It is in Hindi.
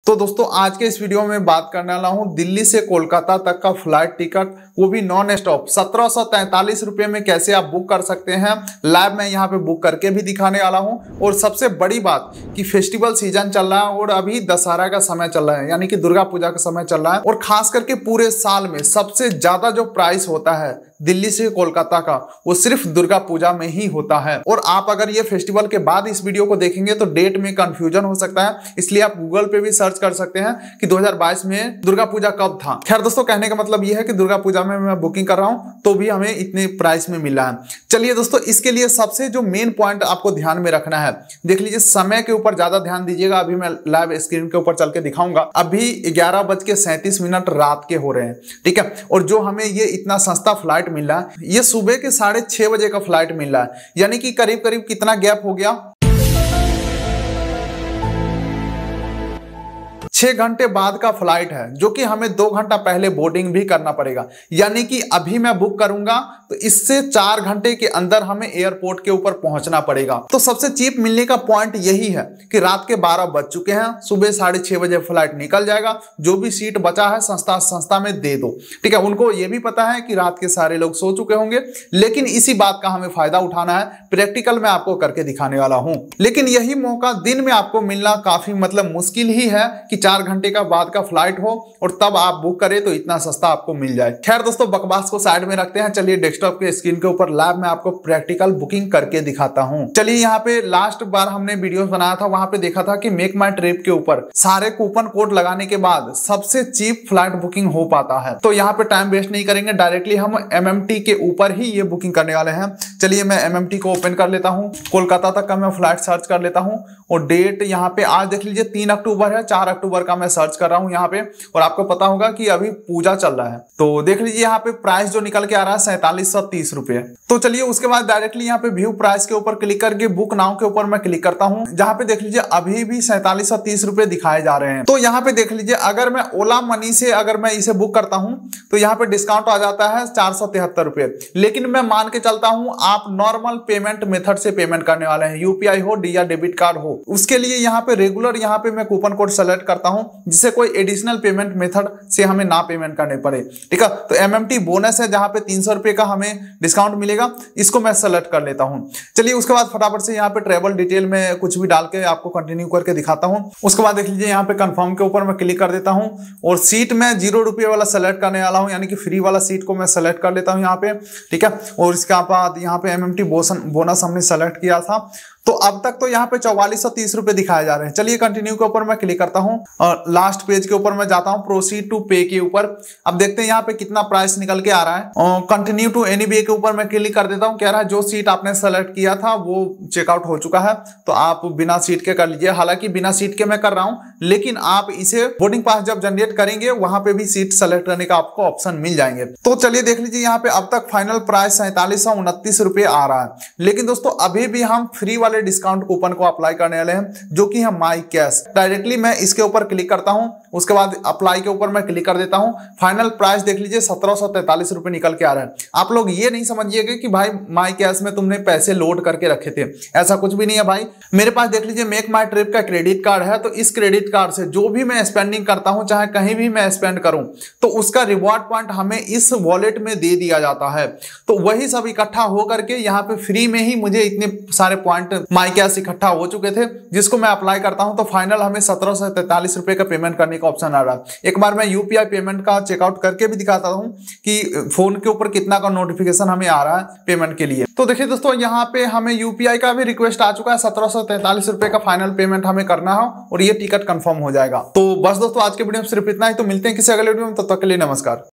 तो दोस्तों आज के इस वीडियो में बात करने वाला हूं दिल्ली से कोलकाता तक का फ्लाइट टिकट, वो भी नॉन स्टॉप 1743 रुपये में कैसे आप बुक कर सकते हैं। लाइव मैं यहां पे बुक करके भी दिखाने वाला हूं। और सबसे बड़ी बात कि फेस्टिवल सीजन चल रहा है और अभी दशहरा का समय चल रहा है, यानी कि दुर्गा पूजा का समय चल रहा है। और खास करके पूरे साल में सबसे ज्यादा जो प्राइस होता है दिल्ली से कोलकाता का, वो सिर्फ दुर्गा पूजा में ही होता है। और आप अगर ये फेस्टिवल के बाद इस वीडियो को देखेंगे तो डेट में कंफ्यूजन हो सकता है, इसलिए आप गूगल पे भी सर्च कर सकते हैं कि 2022 में दुर्गा पूजा कब था। खैर दोस्तों, कहने का मतलब ये है कि दुर्गा पूजा में मैं बुकिंग कर रहा हूं तो भी हमें इतने प्राइस में मिला है। चलिए दोस्तों, इसके लिए सबसे जो मेन पॉइंट आपको ध्यान में रखना है, देख लीजिए समय के ऊपर ज्यादा ध्यान दीजिएगा। अभी मैं लाइव स्क्रीन के ऊपर चल के दिखाऊंगा। अभी 11:37 रात के हो रहे हैं, ठीक है। और जो हमें ये इतना सस्ता फ्लाइट मिल रहा है, ये सुबह के 6:30 बजे का फ्लाइट मिल रहा है, यानी कि करीब करीब कितना गैप हो गया, 6 घंटे बाद का फ्लाइट है, जो कि हमें 2 घंटा पहले बोर्डिंग भी करना पड़ेगा। यानी कि अभी मैं बुक करूंगा तो इससे 4 घंटे के अंदर हमें एयरपोर्ट के ऊपर पहुंचना पड़ेगा। तो सबसे चीप मिलने का पॉइंट यही है कि रात के 12 बज चुके हैं, सुबह 6:30 बजे फ्लाइट निकल जाएगा। जो भी सीट बचा है संस्था में दे दो, ठीक है। उनको ये भी पता है कि रात के सारे लोग सो चुके होंगे, लेकिन इसी बात का हमें फायदा उठाना है। प्रैक्टिकल में आपको करके दिखाने वाला हूं, लेकिन यही मौका दिन में आपको मिलना काफी मुश्किल ही है कि 4 घंटे का बाद का फ्लाइट हो और तब आप बुक करें तो इतना सस्ता आपको मिल जाए। खैर दोस्तों, बकवास को साइड में रखते हैं। चलिए डेस्कटॉप के स्क्रीन के ऊपर लाइव में आपको प्रैक्टिकल बुकिंग करके दिखाता हूं। चलिए, यहाँ पे लास्ट बार हमने वीडियो बनाया था, वहां पे देखा था कि मेक माई ट्रिप के ऊपर सारे कूपन कोड लगाने के बाद सबसे चीप फ्लाइट बुकिंग हो पाता है। तो यहाँ पे टाइम वेस्ट नहीं करेंगे, डायरेक्टली हम MMT के ऊपर ही ये बुकिंग करने वाले हैं। चलिए मैं MMT को ओपन कर लेता हूँ, कोलकाता तक का मैं फ्लाइट सर्च कर लेता हूँ। और डेट यहाँ पे आज देख लीजिए 3 अक्टूबर है, 4 अक्टूबर का मैं सर्च कर रहा हूँ यहाँ पे। और आपको पता होगा कि अभी पूजा चल रहा है, तो देख लीजिए यहाँ पे प्राइस जो निकल के आ रहा है 4730 रुपये। तो चलिए उसके बाद डायरेक्टली यहाँ पे व्यू प्राइस के ऊपर क्लिक करके बुक नाउ के ऊपर मैं क्लिक करता हूँ, जहाँ पे देख लीजिए अभी भी 4730 रुपये दिखाए जा रहे हैं। तो यहाँ पे देख लीजिए अगर मैं ओला मनी से अगर मैं इसे बुक करता हूँ तो यहाँ पे डिस्काउंट आ जाता है 473 रुपये। लेकिन मैं मान के चलता हूँ आप नॉर्मल पेमेंट मेथड से पेमेंट करने वाले हैं, UPI हो या डेबिट कार्ड हो। उसके लिए यहाँ पे रेगुलर यहाँ पे मैं कूपन कोड सेलेक्ट करता हूँ, जिससे कोई एडिशनल पेमेंट मेथड से हमें ना पेमेंट करने पड़े, ठीक है। तो MMT बोनस है, जहाँ पे 300 रुपये का हमें डिस्काउंट मिलेगा, इसको मैं सेलेक्ट कर लेता हूँ। चलिए उसके बाद फटाफट से यहाँ पे ट्रेवल डिटेल में कुछ भी डाल के आपको कंटिन्यू करके दिखाता हूँ। उसके बाद देख लीजिए यहाँ पे कंफर्म के ऊपर मैं क्लिक कर देता हूँ और सीट में 0 रुपये वाला सेलेक्ट करने वाला हूँ, यानी कि फ्री वाला सीट को मैं सेलेक्ट कर लेता हूँ यहाँ पे, ठीक है। और इसके बाद यहाँ पे MMT बोनस हमने सेलेक्ट किया था। तो अब तक तो यहाँ पे 4430 रुपये दिखाए जा रहे हैं। चलिए कंटिन्यू के ऊपर मैं क्लिक करता हूँ और लास्ट पेज के ऊपर मैं जाता हूँ, प्रोसीड टू पे के ऊपर। अब देखते हैं यहाँ पे कितना प्राइस निकल के आ रहा है। और कंटिन्यू टू एनी वे के ऊपर मैं क्लिक कर देता हूँ। कह रहा है जो सीट आपने सेलेक्ट किया था वो चेकआउट हो चुका है, तो आप बिना सीट के कर लीजिए। हालांकि बिना सीट के मैं कर रहा हूँ, लेकिन आप इसे बोर्डिंग पास जब जनरेट करेंगे वहां पे भी सीट सेलेक्ट करने का आपको ऑप्शन मिल जाएंगे। तो चलिए देख लीजिए यहाँ पे अब तक फाइनल प्राइस 4729 रुपये आ रहा है। लेकिन दोस्तों अभी भी हम फ्री वाले डिस्काउंट कूपन को अप्लाई करने वाले हैं, जो कि है माई कैश। डायरेक्टली मैं इसके ऊपर क्लिक करता हूं, उसके बाद अप्लाई के ऊपर मैं क्लिक कर देता हूं। फाइनल प्राइस देख लीजिए 1743 रुपये निकल के आ रहा है। आप लोग ये नहीं समझिएगा कि भाई माई कैश में तुमने पैसे लोड करके रखे थे, ऐसा कुछ भी नहीं है भाई। मेरे पास देख लीजिए मेक माई ट्रिप का क्रेडिट कार्ड है, तो इस क्रेडिट कार्ड से जो भी मैं स्पेंडिंग करता हूं, चाहे कहीं भी मैं स्पेंड करूं, तो उसका रिवॉर्ड पॉइंट हमें इस वॉलेट में दे दिया जाता है। तो वही सब इकट्ठा हो करके यहाँ पे फ्री में ही मुझे इतने सारे पॉइंट माई कैश इकट्ठा हो चुके थे, जिसको मैं अप्लाई करता हूं तो फाइनल हमें 1743 रुपये का पेमेंट करने का ऑप्शन आ रहा है। एक बार मैं UPI पेमेंट का चेकआउट करके भी दिखाता हूं कि फोन के ऊपर कितना का नोटिफिकेशन हमें आ रहा है पेमेंट के लिए। तो देखिए दोस्तों, यहाँ पे हमें UPI का भी रिक्वेस्ट आ चुका है, 1743 रुपये का फाइनल पेमेंट हमें करना है और ये टिकट कंफर्म हो जाएगा। तो बस दोस्तों आज के वीडियो में सिर्फ इतना ही। तो मिलते हैं किसी अगले वीडियो में, तब तक के लिए नमस्कार।